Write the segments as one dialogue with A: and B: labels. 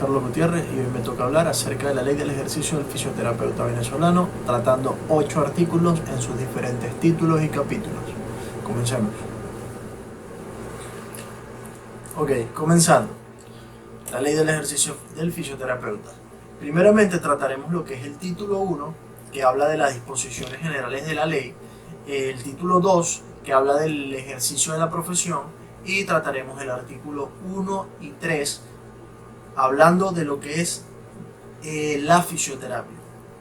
A: Carlos Gutiérrez y hoy me toca hablar acerca de la ley del ejercicio del fisioterapeuta venezolano, tratando 8 artículos en sus diferentes títulos y capítulos. Comencemos. Ok, comenzando. La ley del ejercicio del fisioterapeuta. Primeramente trataremos lo que es el título 1, que habla de las disposiciones generales de la ley, el título 2, que habla del ejercicio de la profesión, y trataremos el artículo 1 y 3, hablando de lo que es la fisioterapia.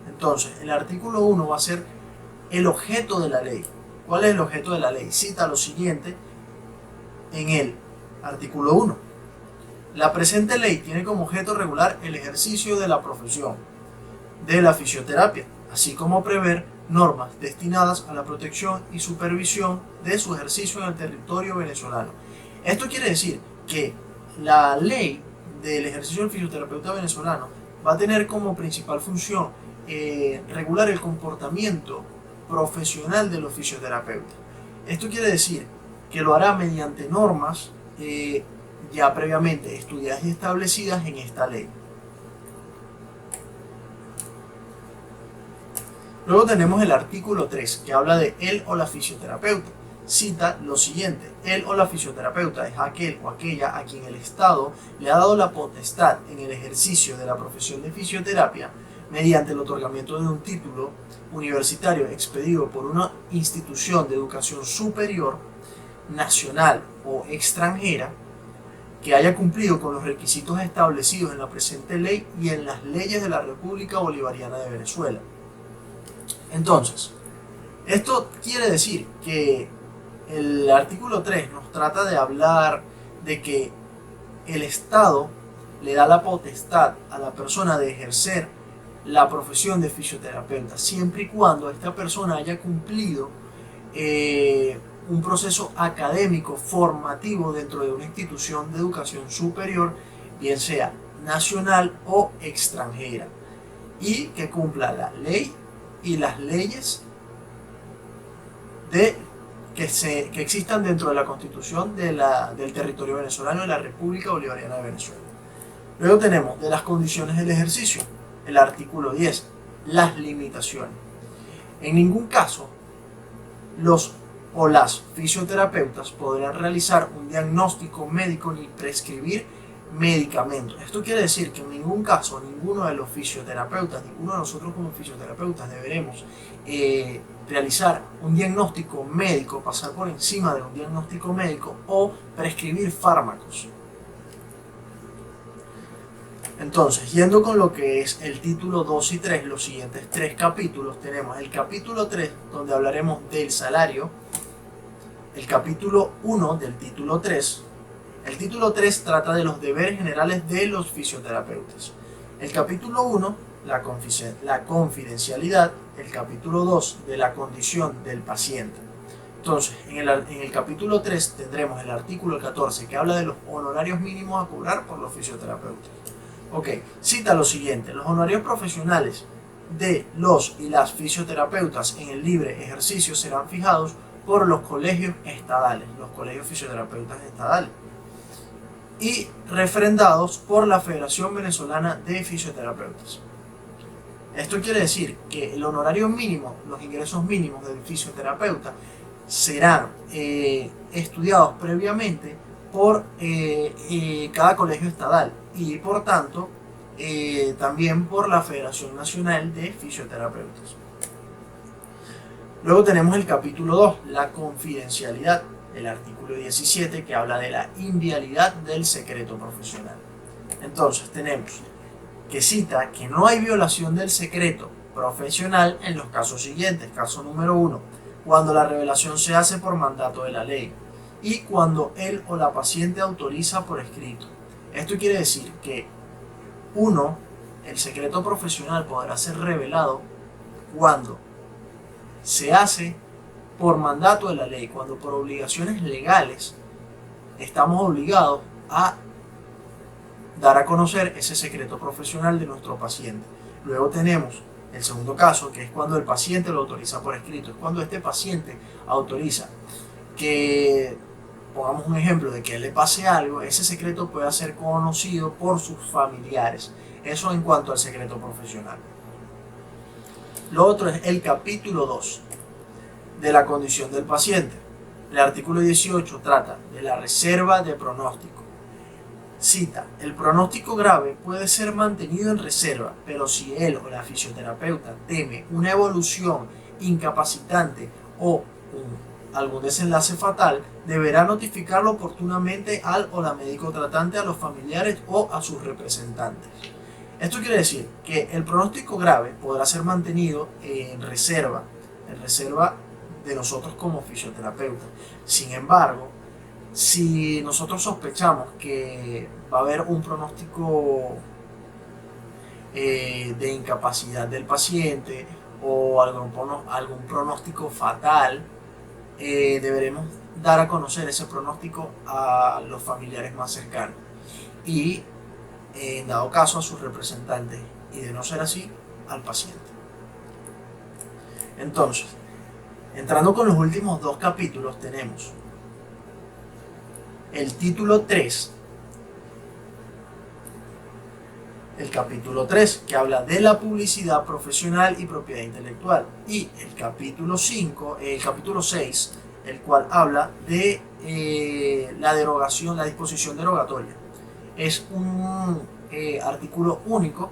A: Entonces, el artículo 1 va a ser el objeto de la ley. ¿Cuál es el objeto de la ley? Cita lo siguiente en el artículo 1. La presente ley tiene como objeto regular el ejercicio de la profesión de la fisioterapia, así como prever normas destinadas a la protección y supervisión de su ejercicio en el territorio venezolano. Esto quiere decir que la ley del ejercicio del fisioterapeuta venezolano va a tener como principal función regular el comportamiento profesional de los fisioterapeutas. Esto quiere decir que lo hará mediante normas ya previamente estudiadas y establecidas en esta ley. Luego tenemos el artículo 3, que habla de él o la fisioterapeuta. Cita lo siguiente: él o la fisioterapeuta es aquel o aquella a quien el Estado le ha dado la potestad en el ejercicio de la profesión de fisioterapia mediante el otorgamiento de un título universitario expedido por una institución de educación superior, nacional o extranjera, que haya cumplido con los requisitos establecidos en la presente ley y en las leyes de la República Bolivariana de Venezuela. Entonces, esto quiere decir que el artículo 3 nos trata de hablar de que el Estado le da la potestad a la persona de ejercer la profesión de fisioterapeuta, siempre y cuando esta persona haya cumplido un proceso académico formativo dentro de una institución de educación superior, bien sea nacional o extranjera, y que cumpla la ley y las leyes que existan dentro de la Constitución del territorio venezolano de la República Bolivariana de Venezuela. Luego tenemos de las condiciones del ejercicio, el artículo 10, las limitaciones. En ningún caso los o las fisioterapeutas podrán realizar un diagnóstico médico ni prescribir medicamentos. Esto quiere decir que en ningún caso ninguno de los fisioterapeutas, ninguno de nosotros como fisioterapeutas deberemos realizar un diagnóstico médico, pasar por encima de un diagnóstico médico o prescribir fármacos. Entonces, yendo con lo que es el título 2 y 3, los siguientes 3 capítulos, tenemos el capítulo 3, donde hablaremos del salario, el capítulo 1 del título 3. El título 3 trata de los deberes generales de los fisioterapeutas. El capítulo 1, la confidencialidad. El capítulo 2, de la condición del paciente. Entonces, en el capítulo 3 tendremos el artículo 14, que habla de los honorarios mínimos a cobrar por los fisioterapeutas. Ok, cita lo siguiente: los honorarios profesionales de los y las fisioterapeutas en el libre ejercicio serán fijados por los colegios estadales, los colegios fisioterapeutas estadales, y refrendados por la Federación Venezolana de Fisioterapeutas. Esto quiere decir que el honorario mínimo, los ingresos mínimos del fisioterapeuta serán estudiados previamente por cada colegio estadal y por tanto también por la Federación Nacional de Fisioterapeutas. Luego tenemos el capítulo 2, la confidencialidad, el artículo 17, que habla de la inviolabilidad del secreto profesional. Entonces tenemos que cita que no hay violación del secreto profesional en los casos siguientes. Caso número 1, cuando la revelación se hace por mandato de la ley y cuando él o la paciente autoriza por escrito. Esto quiere decir que 1, el secreto profesional podrá ser revelado cuando se hace por mandato de la ley, cuando por obligaciones legales estamos obligados a dar a conocer ese secreto profesional de nuestro paciente. Luego tenemos el segundo caso, que es cuando el paciente lo autoriza por escrito, es cuando este paciente autoriza que pongamos un ejemplo de que le pase algo, ese secreto pueda ser conocido por sus familiares. Eso en cuanto al secreto profesional. Lo otro es el capítulo 2 de la condición del paciente. El artículo 18 trata de la reserva de pronóstico. Cita, el pronóstico grave puede ser mantenido en reserva, pero si él o la fisioterapeuta teme una evolución incapacitante o algún desenlace fatal, deberá notificarlo oportunamente al o la médico tratante, a los familiares o a sus representantes. Esto quiere decir que el pronóstico grave podrá ser mantenido en reserva de nosotros como fisioterapeutas. Sin embargo, si nosotros sospechamos que va a haber un pronóstico de incapacidad del paciente o algún pronóstico fatal, deberemos dar a conocer ese pronóstico a los familiares más cercanos y, en dado caso, a sus representantes, y de no ser así, al paciente. Entonces, entrando con los últimos dos capítulos, tenemos el título 3, el capítulo 3, que habla de la publicidad profesional y propiedad intelectual, y el capítulo 6, el cual habla de la derogación, la disposición derogatoria. Es un artículo único.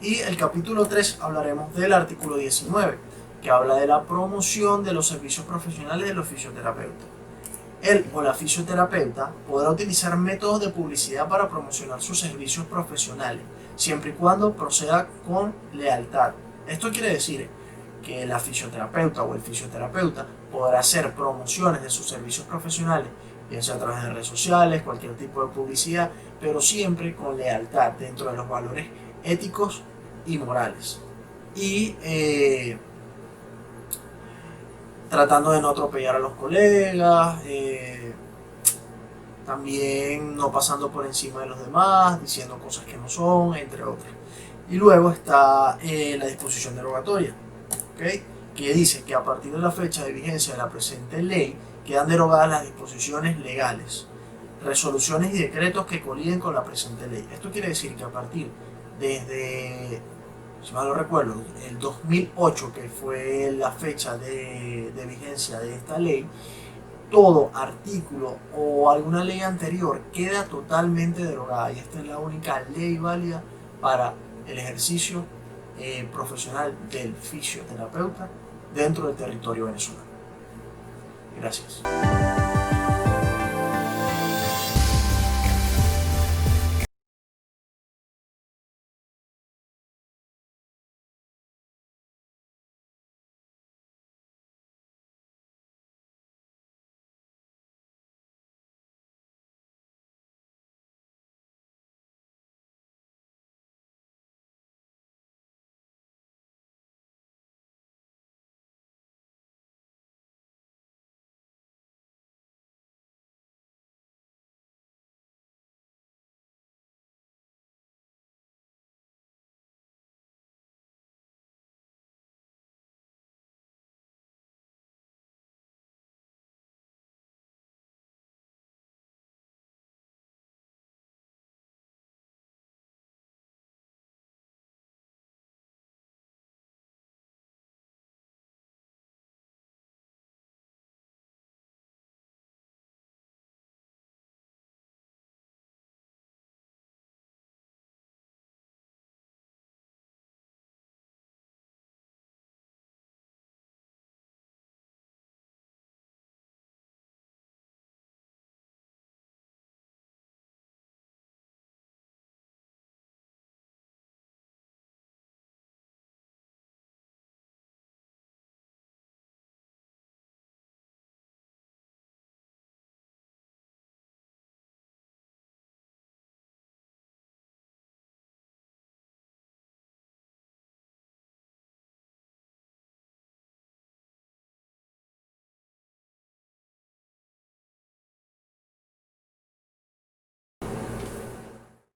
A: Y el capítulo 3 hablaremos del artículo 19, que habla de la promoción de los servicios profesionales de los fisioterapeutas. Él o la fisioterapeuta podrá utilizar métodos de publicidad para promocionar sus servicios profesionales, siempre y cuando proceda con lealtad. Esto quiere decir que la fisioterapeuta o el fisioterapeuta podrá hacer promociones de sus servicios profesionales, bien sea a través de redes sociales, cualquier tipo de publicidad, pero siempre con lealtad dentro de los valores éticos y morales. Y tratando de no atropellar a los colegas, también no pasando por encima de los demás, diciendo cosas que no son, entre otras. Y luego está la disposición derogatoria, ¿okay? Que dice que a partir de la fecha de vigencia de la presente ley quedan derogadas las disposiciones legales, resoluciones y decretos que coliden con la presente ley. Esto quiere decir que a partir desde, si mal no recuerdo, el 2008, que fue la fecha de vigencia de esta ley, todo artículo o alguna ley anterior queda totalmente derogada, y esta es la única ley válida para el ejercicio profesional del fisioterapeuta dentro del territorio venezolano. Gracias.